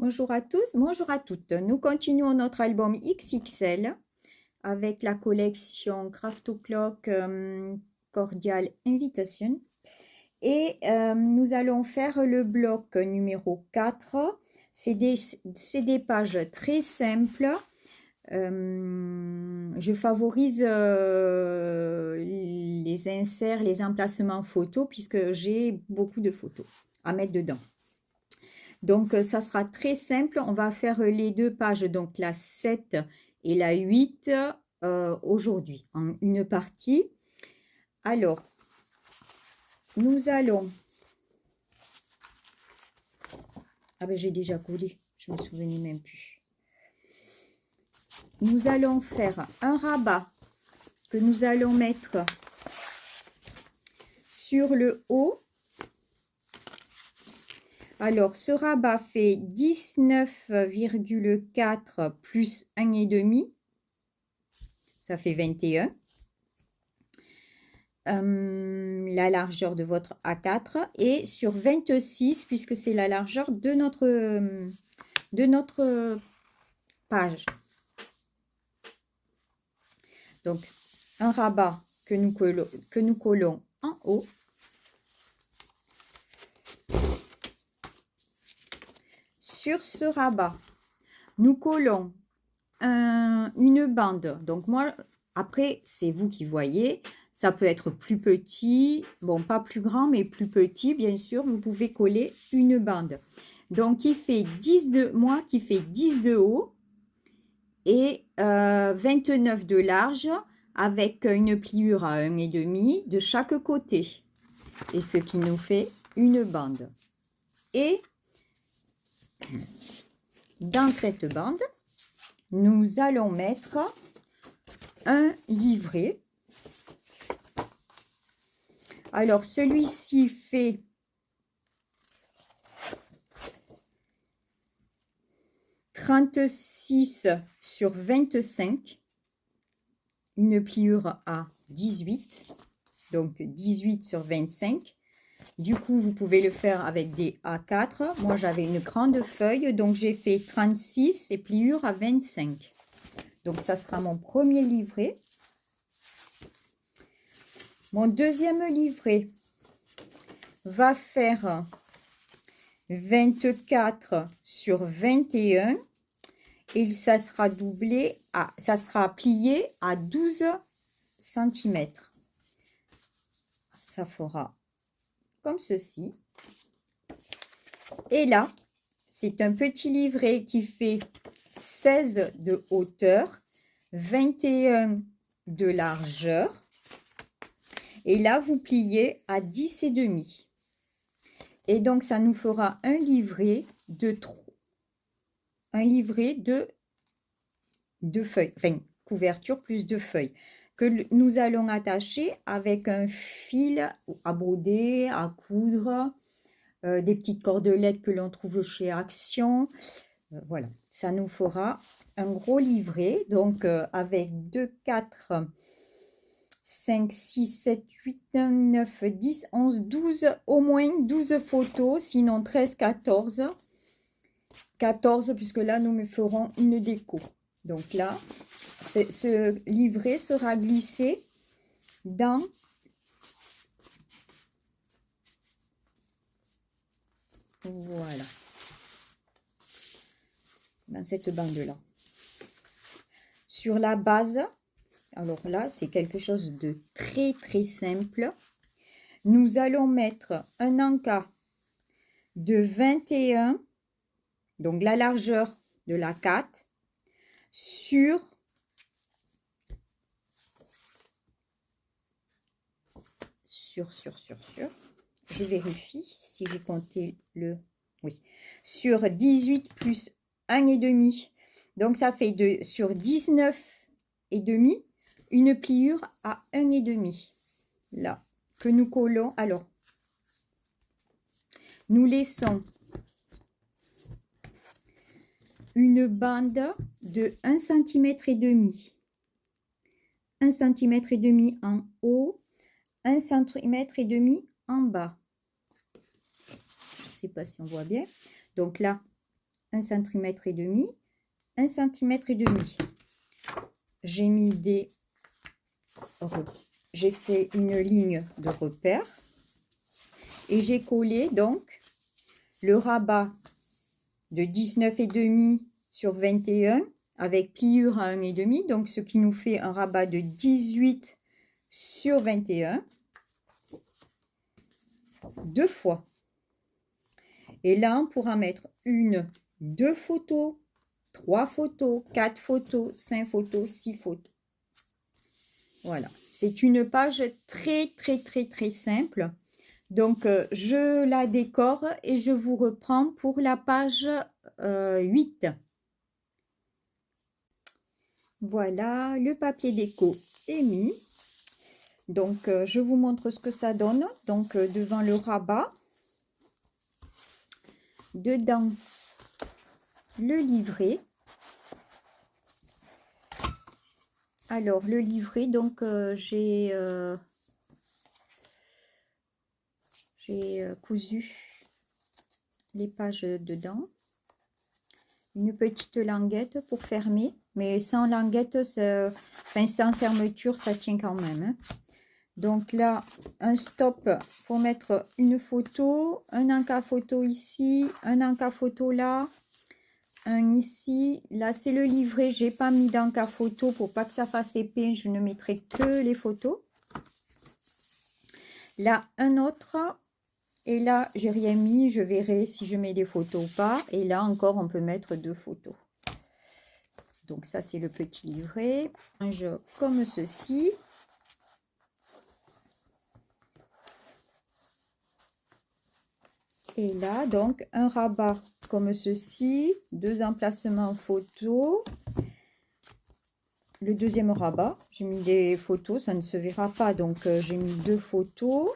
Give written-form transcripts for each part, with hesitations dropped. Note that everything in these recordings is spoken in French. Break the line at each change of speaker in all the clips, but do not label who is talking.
Bonjour à tous, bonjour à toutes. Nous continuons notre album XXL avec la collection Craft O'Clock Cordial Invitation. Et nous allons faire le bloc numéro 4. C'est des pages très simples. Je favorise les inserts, les emplacements photos puisque j'ai beaucoup de photos à mettre dedans. Donc, ça sera très simple. On va faire les deux pages, donc la 7 et la 8 aujourd'hui, en une partie. Alors, nous allons... Ah ben, j'ai déjà collé, je ne me souvenais même plus. Nous allons faire un rabat que nous allons mettre sur le haut. Alors, ce rabat fait 19,4 plus 1,5. Ça fait 21. La largeur de votre A4. Et sur 26, puisque c'est la largeur de notre page. Donc, un rabat que nous collons en haut. Sur ce rabat, nous collons une bande. Donc moi, après, c'est vous qui voyez. Ça peut être plus petit, bon, pas plus grand, mais plus petit, bien sûr. Vous pouvez coller une bande. Donc, qui fait 10 de haut et 29 de large, avec une pliure à 1,5 de chaque côté. Et ce qui nous fait une bande. Et dans cette bande, nous allons mettre un livret. Alors, celui-ci fait 36 sur 25, une pliure à 18, donc 18 sur 25. Du coup, vous pouvez le faire avec des A4. Moi, j'avais une grande feuille, donc j'ai fait 36 et pliure à 25. Donc, ça sera mon premier livret. Mon deuxième livret va faire 24 sur 21 et ça sera plié à 12 cm. Ça fera comme ceci. Et là, c'est un petit livret qui fait 16 de hauteur, 21 de largeur. Et là, vous pliez à 10,5. Et donc, ça nous fera un livret de feuilles, enfin, couverture plus de feuilles, que nous allons attacher avec un fil à broder, à coudre, des petites cordelettes que l'on trouve chez Action. Voilà, ça nous fera un gros livret, donc avec 2, 4, 5, 6, 7, 8, 9, 10, 11, 12, au moins 12 photos, sinon 13, 14. 14, puisque là, nous me ferons une déco. Donc là, ce livret sera glissé dans voilà, dans cette bande-là. Sur la base, alors là, c'est quelque chose de très, très simple. Nous allons mettre un en-cas de 21, donc la largeur de la 4, sur je vérifie si j'ai compté le... Oui, sur 18 plus 1,5. Donc, ça fait sur 19,5, une pliure à 1,5. Là, que nous collons. Alors, nous laissons une bande de 1,5 cm. 1,5 cm en haut, 1,5 cm en bas. Je ne sais pas si on voit bien. Donc là, 1,5 cm, 1,5 cm. J'ai mis j'ai fait une ligne de repère et j'ai collé donc le rabat de 19,5 sur 21 avec pliure à 1,5, donc ce qui nous fait un rabat de 18 sur 21 deux fois. Et là, on pourra mettre une, 2 photos, 3 photos, 4 photos, 5 photos, 6 photos. Voilà, c'est une page très simple. Donc, je la décore et je vous reprends pour la page 8. Voilà, le papier déco est mis. Donc, je vous montre ce que ça donne. Donc, devant le rabat, dedans, le livret. Alors, le livret, donc, j'ai cousu les pages dedans. Une petite languette pour fermer, mais sans languette, enfin sans fermeture, ça tient quand même, hein. Donc là, un stop pour mettre une photo, un encas photo ici, un encas photo là, un ici. Là, c'est le livret, j'ai pas mis d'encas photo pour pas que ça fasse épais, je ne mettrai que les photos. Là, un autre. Et là, j'ai rien mis, je verrai si je mets des photos ou pas. Et là encore, on peut mettre 2 photos. Donc ça, c'est le petit livret. Un jeu comme ceci. Et là, donc, un rabat comme ceci. 2 emplacements photos. Le deuxième rabat, j'ai mis des photos, ça ne se verra pas. Donc, j'ai mis 2 photos.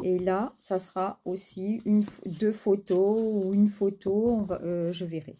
Et là, ça sera aussi 2 photos ou une photo, je verrai.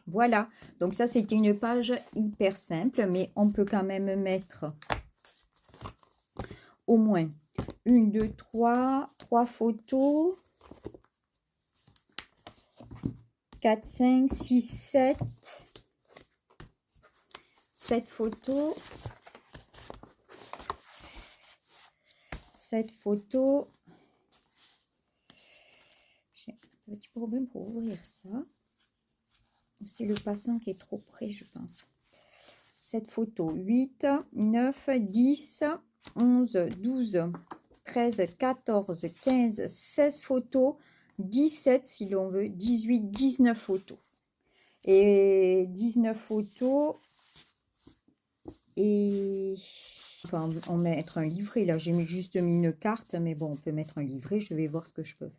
Voilà, donc ça c'était une page hyper simple, mais on peut quand même mettre au moins 1, 2, 3 photos, 4, 5, 6, 7 photos, 7 photos. J'ai un petit problème pour ouvrir ça. C'est le passant qui est trop près, je pense. 7 photos, 8, 9, 10, 11, 12, 13, 14, 15, 16 photos, 17 si l'on veut, 18, 19 photos. Et 19 photos, et enfin, on va mettre un livret. Là, j'ai juste mis une carte, mais bon, on peut mettre un livret. Je vais voir ce que je peux.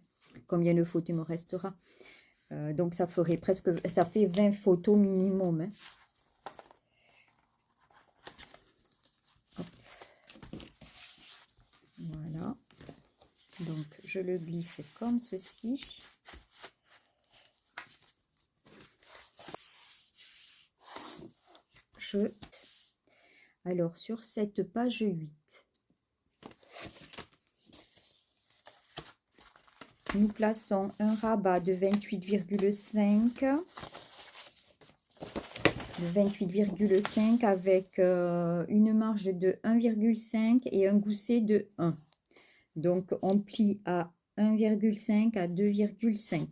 Combien de photos il me restera. Donc, ça ferait presque, ça fait 20 photos minimum, hein. Voilà. Donc, je le glisse comme ceci. Alors, sur cette page 8, nous plaçons un rabat de 28,5. De 28,5 avec une marge de 1,5 et un gousset de 1. Donc, on plie à 1,5 à 2,5.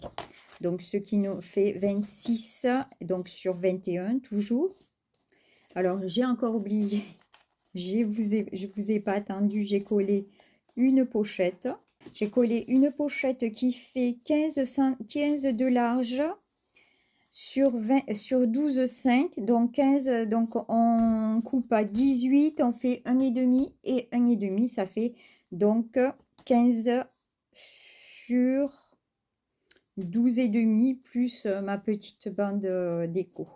Donc, ce qui nous fait 26, donc sur 21 toujours. Alors, j'ai encore oublié, je vous ai pas attendu, j'ai collé une pochette. J'ai collé une pochette qui fait 15 de large sur 12,5, donc 15, donc on coupe à 18, on fait 1,5 et 1,5, ça fait donc 15 sur 12,5 plus ma petite bande déco.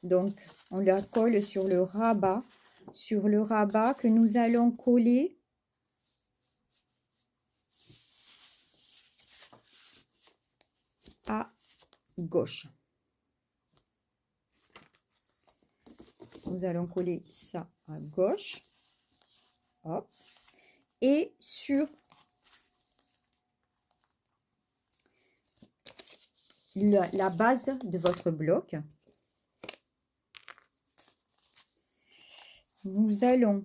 Donc, on la colle sur le rabat que nous allons coller à gauche. Nous allons coller ça à gauche. Hop. Et sur la base de votre bloc. Nous allons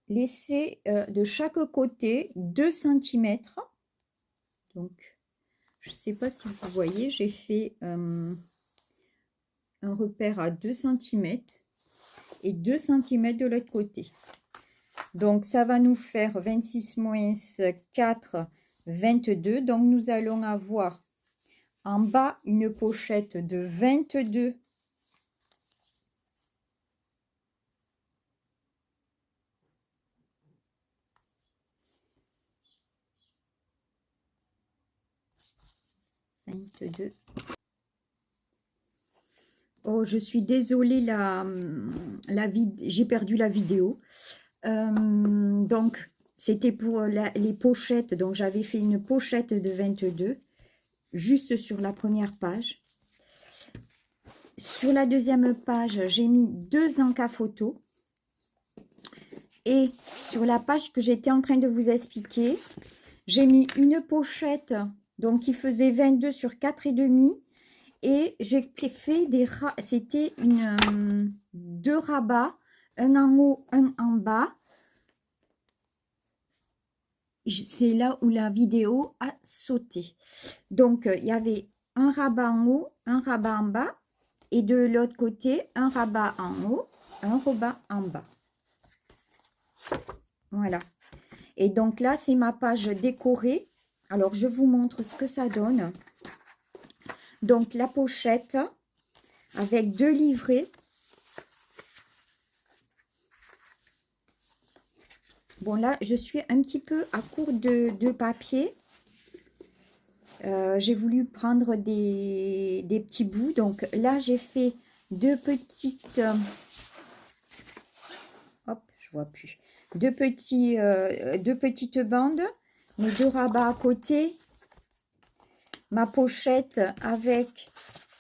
laisser de chaque côté 2 cm. Donc, je ne sais pas si vous voyez, j'ai fait un repère à 2 cm et 2 cm de l'autre côté. Donc, ça va nous faire 26 moins 4, 22. Donc, nous allons avoir en bas une pochette de 22 . Oh, je suis désolée, j'ai perdu la vidéo. Donc, c'était pour les pochettes. Donc, j'avais fait une pochette de 22, juste sur la première page. Sur la deuxième page, j'ai mis 2 encas photos. Et sur la page que j'étais en train de vous expliquer, j'ai mis une pochette donc qui faisait 22 sur 4,5. Et j'ai fait c'était 2 rabats, un en haut, un en bas. C'est là où la vidéo a sauté. Donc, il y avait un rabat en haut, un rabat en bas. Et de l'autre côté, un rabat en haut, un rabat en bas. Voilà. Et donc là, c'est ma page décorée. Alors, je vous montre ce que ça donne. Donc, la pochette avec 2 livrets. Bon, là, je suis un petit peu à court de papier. J'ai voulu prendre des petits bouts. Donc, là, j'ai fait 2 petites... hop, je vois plus. 2 petites bandes. Mes 2 rabats à côté. Ma pochette avec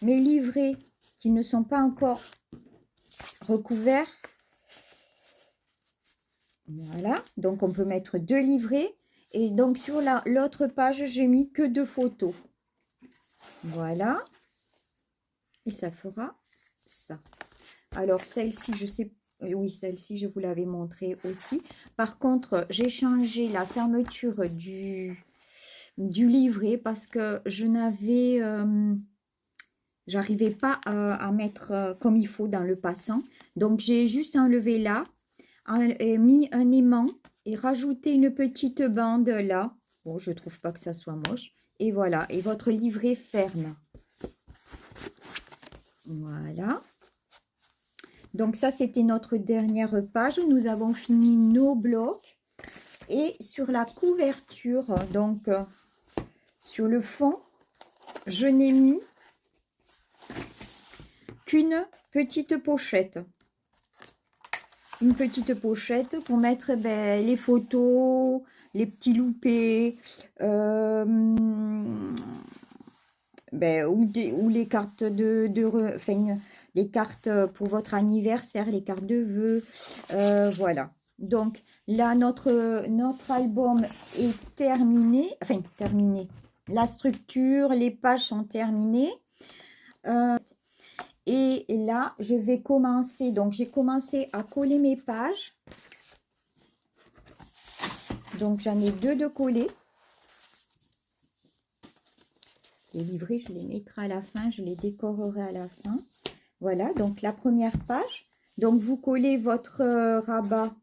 mes livrets qui ne sont pas encore recouverts. Voilà, donc on peut mettre 2 livrets. Et donc sur l'autre page, j'ai mis que 2 photos. Voilà. Et ça fera ça. Alors celle-ci, je sais, oui, celle-ci, je vous l'avais montré aussi. Par contre, j'ai changé la fermeture du livret parce que je n'avais... j'arrivais pas à mettre comme il faut dans le passant. Donc, j'ai juste enlevé là, mis un aimant et rajouté une petite bande là. Bon, je trouve pas que ça soit moche. Et voilà, et votre livret ferme. Voilà. Donc, ça, c'était notre dernière page. Nous avons fini nos blocs. Et sur la couverture, donc, sur le fond, je n'ai mis qu'une petite pochette. Une petite pochette pour mettre les photos, les petits loupés, ou les cartes les cartes pour votre anniversaire, les cartes de vœux, voilà. Donc là, notre album est terminé, enfin terminé. La structure, les pages sont terminées. Et là, je vais commencer. Donc, j'ai commencé à coller mes pages. Donc, j'en ai 2 de coller. Les livrets, je les mettrai à la fin. Je les décorerai à la fin. Voilà, donc la première page. Donc, vous collez votre rabat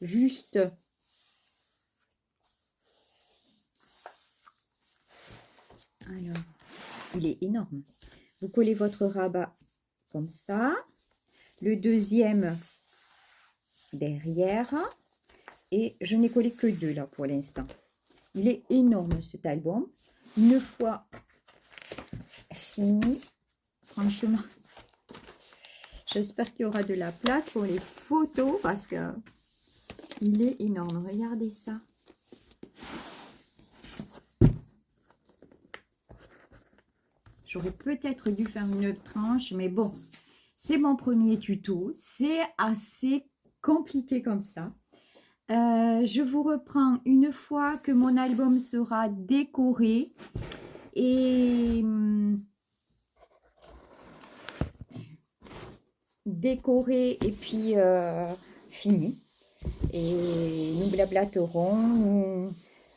juste... Alors, il est énorme. Vous collez votre rabat comme ça. Le deuxième derrière. Et je n'ai collé que 2 là pour l'instant. Il est énorme cet album. Une fois fini, franchement, j'espère qu'il y aura de la place pour les photos parce que il est énorme. Regardez ça. J'aurais peut-être dû faire une tranche, mais bon, c'est mon premier tuto. C'est assez compliqué comme ça. Je vous reprends une fois que mon album sera décoré et puis fini. Et nous blablaterons,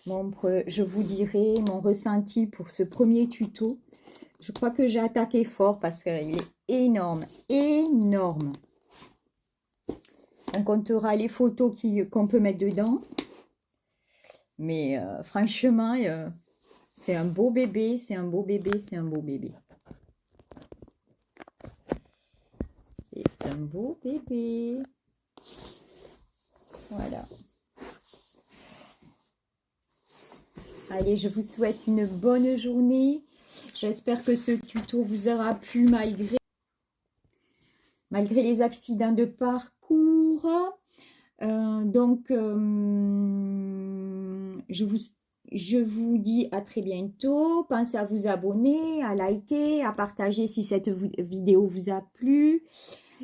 je vous dirai mon ressenti pour ce premier tuto. Je crois que j'ai attaqué fort parce qu'il est énorme, énorme. On comptera les photos qu'on peut mettre dedans. Mais franchement, c'est un beau bébé, c'est un beau bébé, c'est un beau bébé. C'est un beau bébé. Voilà. Allez, je vous souhaite une bonne journée. J'espère que ce tuto vous aura plu malgré les accidents de parcours. Je vous dis à très bientôt. Pensez à vous abonner, à liker, à partager si cette vidéo vous a plu.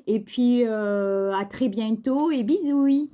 Et puis, à très bientôt et bisous.